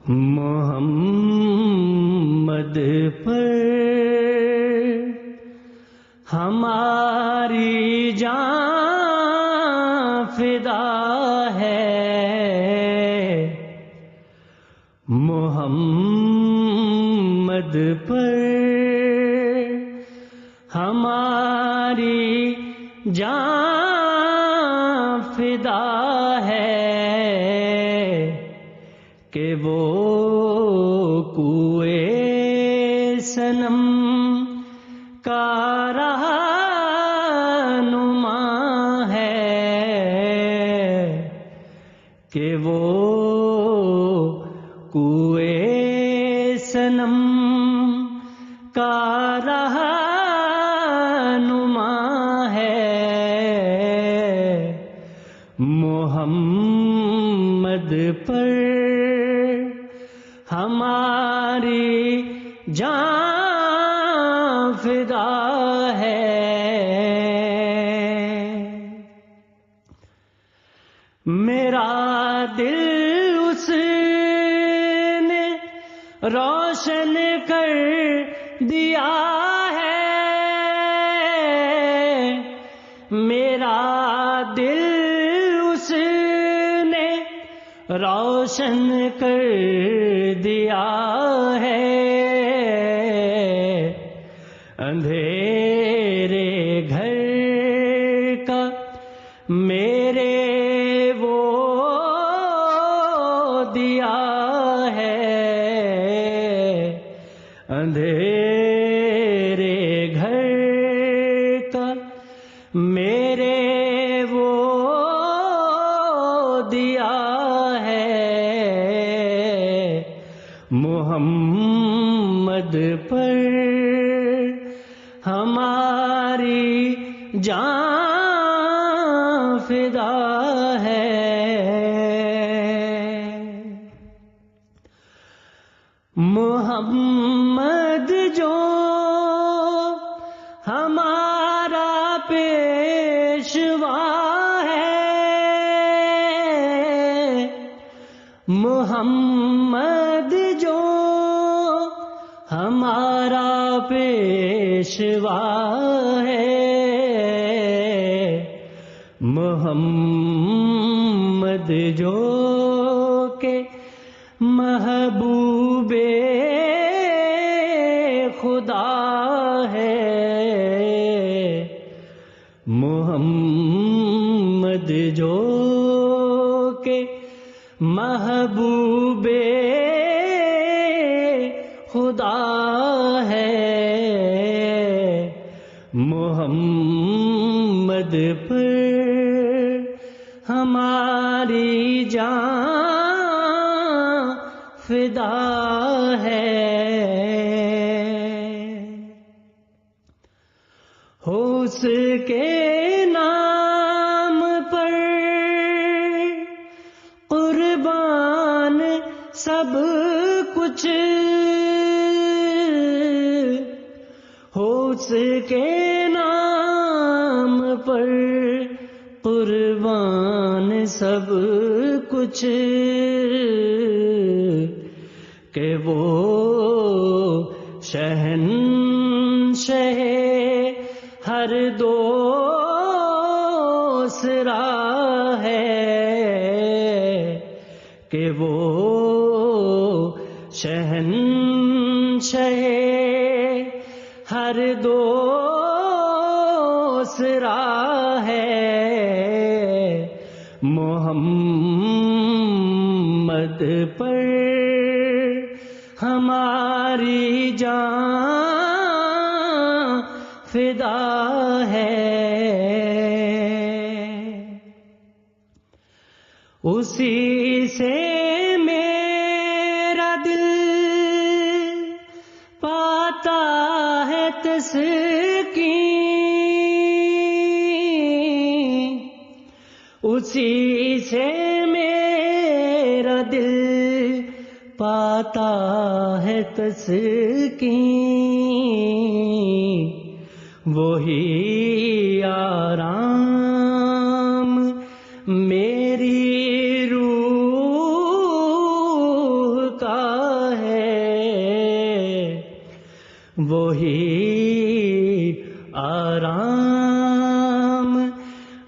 محمد پر ہماری جان فدا ہے، محمد پر ہماری جان فدا ہے کہ وہ کوئے صنم کا رہنما ہے، کہ وہ کوئے صنم کا رہنما ہے، محمد پر ہماری جان فدا ہے۔ میرا دل اس نے روشن کر دیا ہے، میرا دل اس نے روشن کر دیا ہے، اندھیرے گھر کا میرے وہ دیا ہے، اندھیرے گھر کا میرے وہ دیا ہے، محمد پر ہماری جان فدا ہے۔ محمد جو ہمارا پیشوا ہے، محمد جو ہمارا پیشوا ہے، محمد جو کہ محبوب خدا ہے، محمد جو کہ محبوب خدا ہے، محمد پر ہماری جان فدا ہے۔ ہو اس کے نام پر قربان سب کچھ، ہو اس کے نام پر قربان سب کچھ، کہ وہ شہنشاہ ہر دوسرا ہے، کہ وہ شہنشاہ ہر دوسرا ہے، محمد پر ہماری جان فدا ہے۔ اسی سے میرا دل پاتا ہے تسکین، اسی سے میرا دل پاتا ہے تسکین، وہی آرام میری روح کا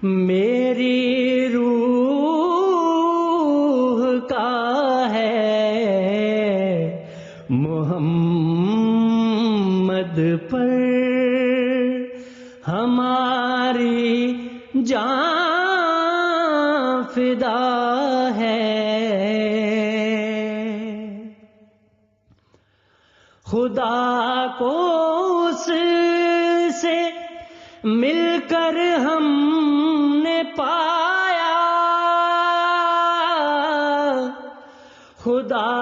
میری روح کا ہے، محمد پر ہماری جان فدا ہے۔ خدا کو اس سے مل کر ہم نے پایا، خدا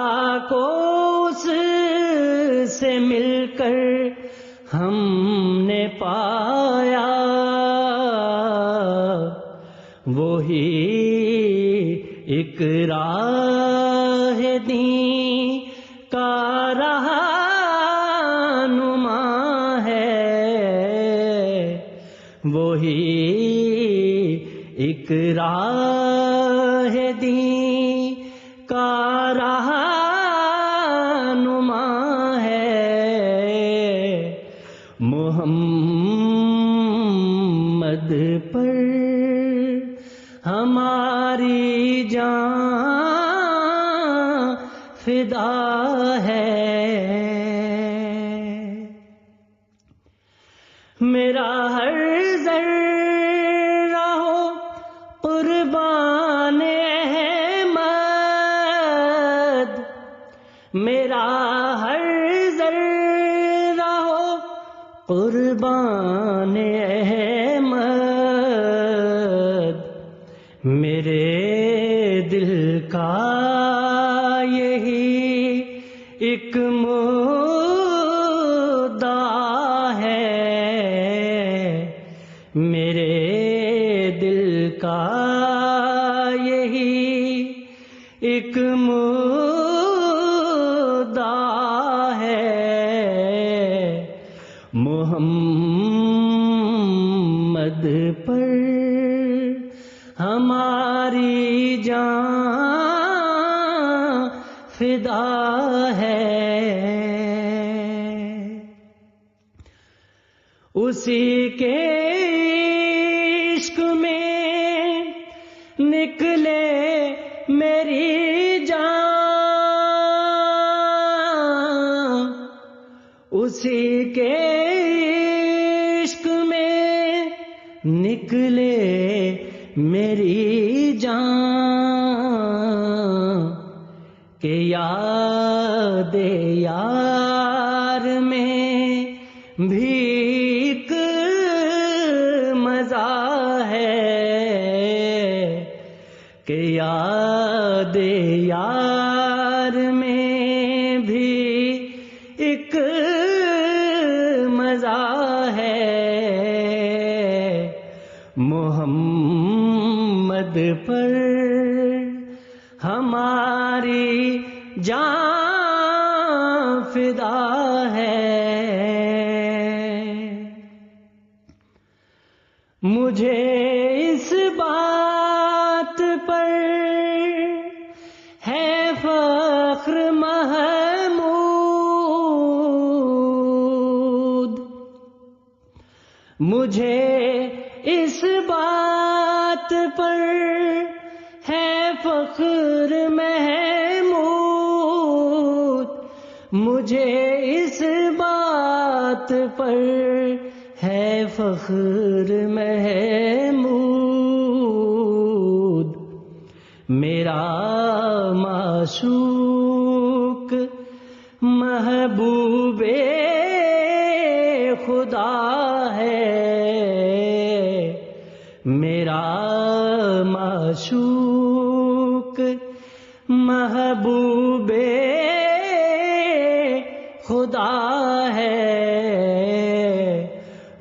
کو اس سے مل کر ہم نے پایا، وہی ایک راہ دین کا رہنما ہے، وہی ایک راہ دین کا رہنما ہے، محمد پر ہماری جان فدا ہے۔ میرا ہر ذرہ ہو قربان احمد، میرا ہر ذرہ ہو قربان احمد، میرے دل کا یہی ایک مدعا ہے، میرے دل کا یہی ایک مدعا ہے، محمد پر ہماری جان فدا ہے۔ اسی کے عشق میں نکلے میری جان، اسی کے عشق میں نکلے میری جان، کہ یاد یار میں بھی ایک مزہ ہے، کہ یاد یار میں بھی ایک مزہ ہے، محمد پر ہماری جان فدا ہے۔ مجھے اس بات پر ہے فخر محمود، مجھے اس بات پر ہے فخر محمود، مجھے اس بات پر ہے فخر محمود، میرا معشوق محبوب خدا ہے، میرا معشوق محبوب خدا ہے،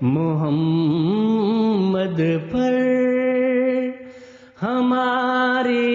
محمد پر ہماری